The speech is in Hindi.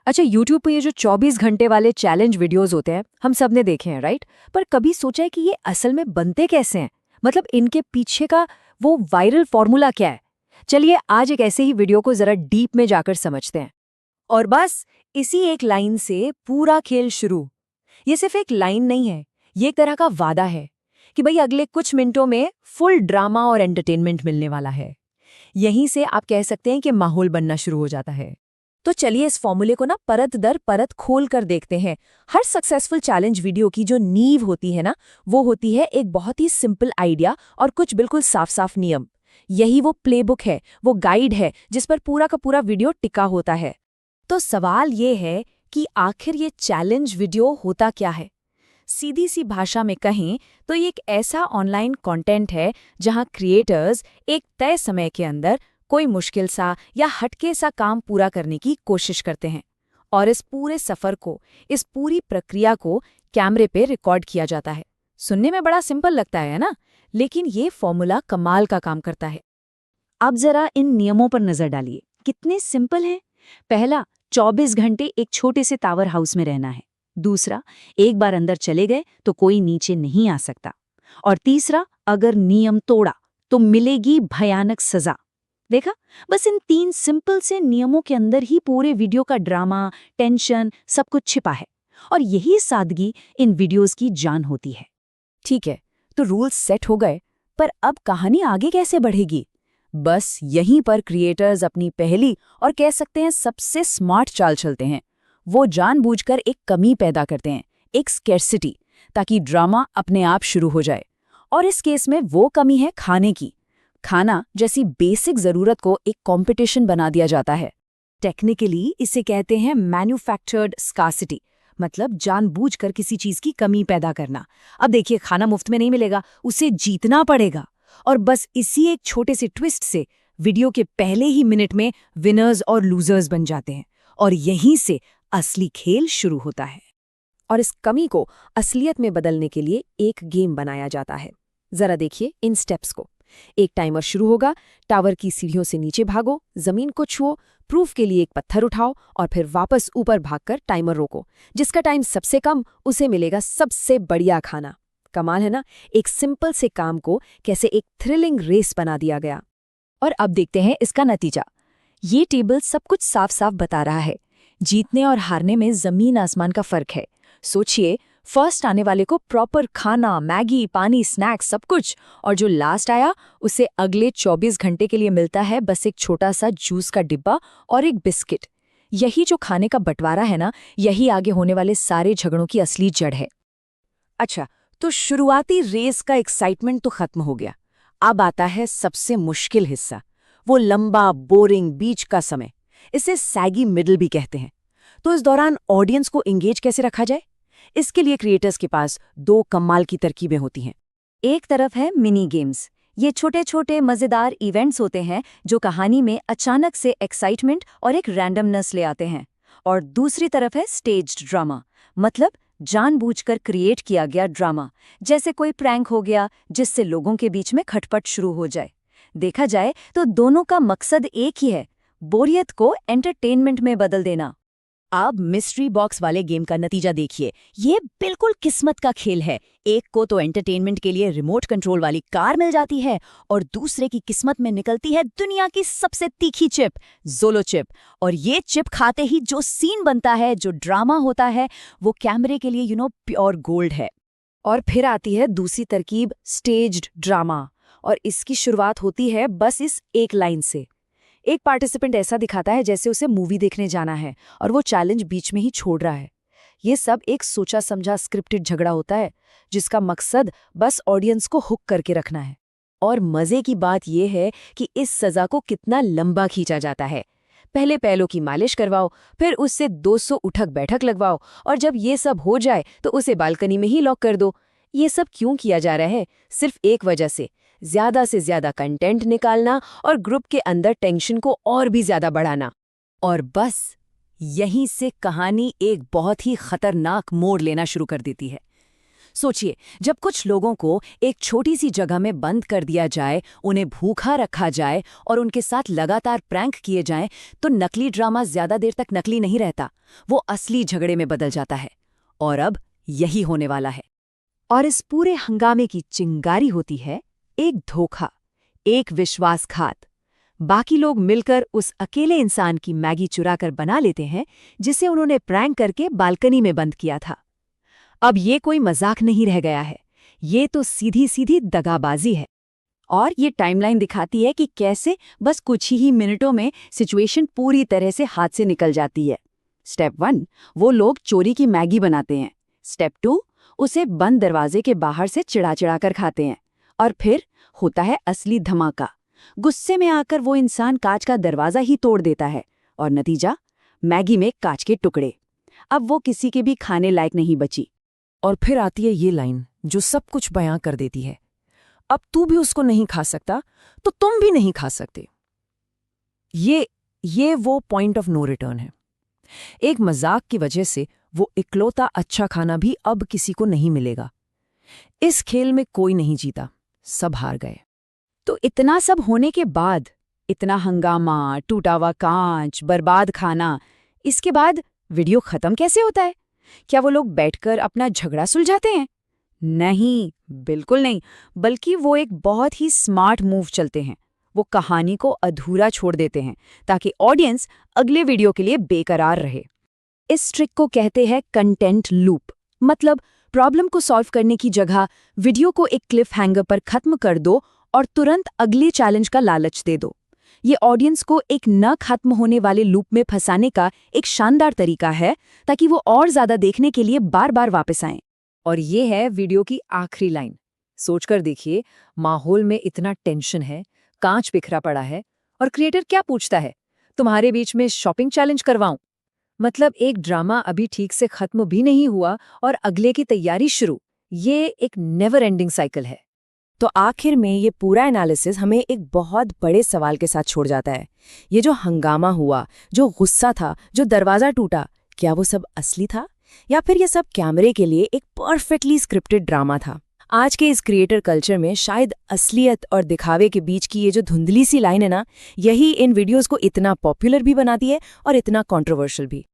अच्छा, यूट्यूब पे ये जो 24 घंटे वाले चैलेंज वीडियोस होते हैं, हम सब ने देखे हैं, राइट? पर कभी सोचा है कि ये असल में बनते कैसे हैं? मतलब इनके पीछे का वो वायरल फॉर्मूला क्या है? चलिए आज एक ऐसे ही वीडियो को जरा डीप में जाकर समझते हैं। और बस इसी एक लाइन से पूरा खेल शुरू। ये सिर्फ एक लाइन नहीं है, ये एक तरह का वादा है कि भाई अगले कुछ मिनटों में फुल ड्रामा और एंटरटेनमेंट मिलने वाला है। यहीं से आप कह सकते हैं कि माहौल बनना शुरू हो जाता है। तो चलिए इस फॉर्मूले को ना परत दर परत खोल कर देखते हैं। हर सक्सेसफुल चैलेंज वीडियो की जो नींव होती है ना, वो होती है एक बहुत ही सिंपल आइडिया और कुछ बिल्कुल साफ साफ नियम। यही वो प्लेबुक है, वो गाइड है जिस पर पूरा का पूरा वीडियो टिका होता है। तो सवाल ये है कि आखिर ये चैलेंज वीडियो होता क्या है? सीधी सी भाषा में कहें तो ये एक ऐसा ऑनलाइन कंटेंट है जहां क्रिएटर्स एक तय समय के अंदर कोई मुश्किल सा या हटके सा काम पूरा करने की कोशिश करते हैं। और इस पूरे सफर को, इस पूरी प्रक्रिया को कैमरे पे रिकॉर्ड किया जाता है। सुनने में बड़ा सिंपल लगता है ना, लेकिन ये फॉर्मूला कमाल का काम करता है। अब जरा इन नियमों पर नजर डालिए, कितने सिंपल हैं। पहला, 24 घंटे एक छोटे से टावर हाउस में रहना है। दूसरा, एक बार अंदर चले गए तो कोई नीचे नहीं आ सकता। और तीसरा, अगर नियम तोड़ा तो मिलेगी भयानक सजा। देखा, बस इन 3 सिंपल से नियमों के अंदर ही पूरे वीडियो का ड्रामा, टेंशन सब कुछ छिपा है। और यही सादगी इन वीडियोस की जान होती है। ठीक है, तो रूल्स सेट हो गए, पर अब कहानी आगे कैसे बढ़ेगी? बस यहीं पर क्रिएटर्स अपनी पहली और कह सकते हैं सबसे स्मार्ट चाल चलते हैं। वो जानबूझकर एक कमी पैदा करते हैं, एक स्कैर्सिटी, ताकि ड्रामा अपने आप शुरू हो जाए। और इस केस में वो कमी है खाने की। खाना जैसी बेसिक जरूरत को एक कंपटीशन बना दिया जाता है। टेक्निकली इसे कहते हैं मैन्युफैक्चर्ड स्कार्सिटी, मतलब जानबूझकर किसी चीज की कमी पैदा करना। अब देखिए, खाना मुफ्त में नहीं मिलेगा, उसे जीतना पड़ेगा। और बस इसी एक छोटे से ट्विस्ट से वीडियो के पहले ही मिनट में विनर्स और लूजर्स बन जाते हैं। और यहीं से असली खेल शुरू होता है। और इस कमी को असलियत में बदलने के लिए एक गेम बनाया जाता है। जरा देखिए इन स्टेप्स को। एक टाइमर शुरू होगा, टावर की सीढ़ियों से नीचे भागो, जमीन को छुओ, प्रूफ के लिए एक पत्थर उठाओ और फिर वापस ऊपर भागकर टाइमर रोको। जिसका टाइम सबसे कम, उसे मिलेगा सबसे बढ़िया खाना। कमाल है ना, एक सिंपल से काम को कैसे एक थ्रिलिंग रेस बना दिया गया। और अब देखते हैं इसका नतीजा। ये टेबल सब कुछ साफ साफ बता रहा है। जीतने और हारने में जमीन आसमान का फर्क है। सोचिए, फर्स्ट आने वाले को प्रॉपर खाना, मैगी, पानी, स्नैक्स सब कुछ, और जो लास्ट आया उसे अगले 24 घंटे के लिए मिलता है बस एक छोटा सा जूस का डिब्बा और एक बिस्किट। यही जो खाने का बंटवारा है ना, यही आगे होने वाले सारे झगड़ों की असली जड़ है। अच्छा, तो शुरुआती रेस का एक्साइटमेंट तो खत्म हो गया। अब आता है सबसे मुश्किल हिस्सा, वो लंबा बोरिंग बीच का समय। इसे सैगी मिडल भी कहते हैं। तो इस दौरान ऑडियंस को एंगेज कैसे रखा जाए? इसके लिए क्रिएटर्स के पास 2 कमाल की तरकीबें होती हैं। एक तरफ है मिनी गेम्स। ये छोटे छोटे मजेदार इवेंट्स होते हैं जो कहानी में अचानक से एक्साइटमेंट और एक रैंडमनेस ले आते हैं। और दूसरी तरफ है स्टेज्ड ड्रामा, मतलब जानबूझकर क्रिएट किया गया ड्रामा, जैसे कोई प्रैंक हो गया जिससे लोगों के बीच में खटपट शुरू हो जाए। देखा जाए तो दोनों का मकसद एक ही है, बोरियत को एंटरटेनमेंट में बदल देना। अब मिस्ट्री बॉक्स वाले गेम का नतीजा देखिए। ये बिल्कुल किस्मत का खेल है। एक को तो एंटरटेनमेंट के लिए रिमोट कंट्रोल वाली कार मिल जाती है और दूसरे की किस्मत में निकलती है दुनिया की सबसे तीखी चिप, जोलो चिप। और ये चिप खाते ही जो सीन बनता है, जो ड्रामा होता है, वो कैमरे के लिए प्योर गोल्ड है। और फिर आती है दूसरी तरकीब, स्टेज्ड ड्रामा। और इसकी शुरुआत होती है बस इस एक लाइन से। एक पार्टिसिपेंट ऐसा दिखाता है जैसे उसे मूवी देखने जाना है और वो चैलेंज बीच में ही छोड़ रहा है। ये सब एक सोचा समझा स्क्रिप्टेड झगड़ा होता है जिसका मकसद बस ऑडियंस को हुक करके रखना है। और मजे की बात यह है कि इस सजा को कितना लंबा खींचा जाता है। पहले पैलों की मालिश करवाओ, फिर उससे 200 उठक बैठक लगवाओ, और जब ये सब हो जाए तो उसे बालकनी में ही लॉक कर दो। ये सब क्यों किया जा रहा है? सिर्फ एक वजह से ज्यादा कंटेंट निकालना और ग्रुप के अंदर टेंशन को और भी ज्यादा बढ़ाना। और बस यहीं से कहानी एक बहुत ही खतरनाक मोड़ लेना शुरू कर देती है। सोचिए, जब कुछ लोगों को एक छोटी सी जगह में बंद कर दिया जाए, उन्हें भूखा रखा जाए और उनके साथ लगातार प्रैंक किए जाएं, तो नकली ड्रामा ज्यादा देर तक नकली नहीं रहता, वो असली झगड़े में बदल जाता है। और अब यही होने वाला है। और इस पूरे हंगामे की चिंगारी होती है एक धोखा, एक विश्वासघात। बाकी लोग मिलकर उस अकेले इंसान की मैगी चुराकर बना लेते हैं जिसे उन्होंने प्रैंक करके बालकनी में बंद किया था। अब ये कोई मजाक नहीं रह गया है, ये तो सीधी सीधी दगाबाजी है। और ये टाइमलाइन दिखाती है कि कैसे बस कुछ ही मिनटों में सिचुएशन पूरी तरह से हाथ से निकल जाती है। स्टेप 1, वो लोग चोरी की मैगी बनाते हैं। स्टेप 2, उसे बंद दरवाजे के बाहर से चिढ़ा कर खाते हैं। और फिर होता है असली धमाका। गुस्से में आकर वो इंसान कांच का दरवाजा ही तोड़ देता है और नतीजा, मैगी में कांच के टुकड़े। अब वो किसी के भी खाने लायक नहीं बची। और फिर आती है ये लाइन जो सब कुछ बयां कर देती है, अब तू भी उसको नहीं खा सकता तो तुम भी नहीं खा सकते। ये वो पॉइंट ऑफ नो रिटर्न है। एक मजाक की वजह से वो इकलौता अच्छा खाना भी अब किसी को नहीं मिलेगा। इस खेल में कोई नहीं जीता, सब हार गए। तो इतना सब होने के बाद, इतना हंगामा, टूटा हुआ कांच, बर्बाद खाना, इसके बाद वीडियो खत्म कैसे होता है? क्या वो लोग बैठकर अपना झगड़ा सुलझाते हैं? नहीं, बिल्कुल नहीं, बल्कि वो एक बहुत ही स्मार्ट मूव चलते हैं। वो कहानी को अधूरा छोड़ देते हैं ताकि ऑडियंस अगले वीडियो के लिए बेकरार रहे। इस ट्रिक को कहते हैं कंटेंट लूप। मतलब प्रॉब्लम को सॉल्व करने की जगह वीडियो को एक क्लिफ हैंगर पर खत्म कर दो और तुरंत अगले चैलेंज का लालच दे दो। ये ऑडियंस को एक न खत्म होने वाले लूप में फंसाने का एक शानदार तरीका है ताकि वो और ज्यादा देखने के लिए बार बार वापस आएं। और ये है वीडियो की आखिरी लाइन। सोचकर देखिए, माहौल में इतना टेंशन है, कांच बिखरा पड़ा है, और क्रिएटर क्या पूछता है, तुम्हारे बीच में शॉपिंग चैलेंज करवाऊं? मतलब एक ड्रामा अभी ठीक से खत्म भी नहीं हुआ और अगले की तैयारी शुरू। ये एक नेवर एंडिंग साइकिल है। तो आखिर में ये पूरा एनालिसिस हमें एक बहुत बड़े सवाल के साथ छोड़ जाता है। ये जो हंगामा हुआ, जो गुस्सा था, जो दरवाजा टूटा, क्या वो सब असली था या फिर ये सब कैमरे के लिए एक परफेक्टली स्क्रिप्टेड ड्रामा था? आज के इस क्रिएटर कल्चर में शायद असलियत और दिखावे के बीच की ये जो धुंधली सी लाइन है ना, यही इन वीडियोस को इतना पॉपुलर भी बनाती है और इतना कंट्रोवर्शियल भी।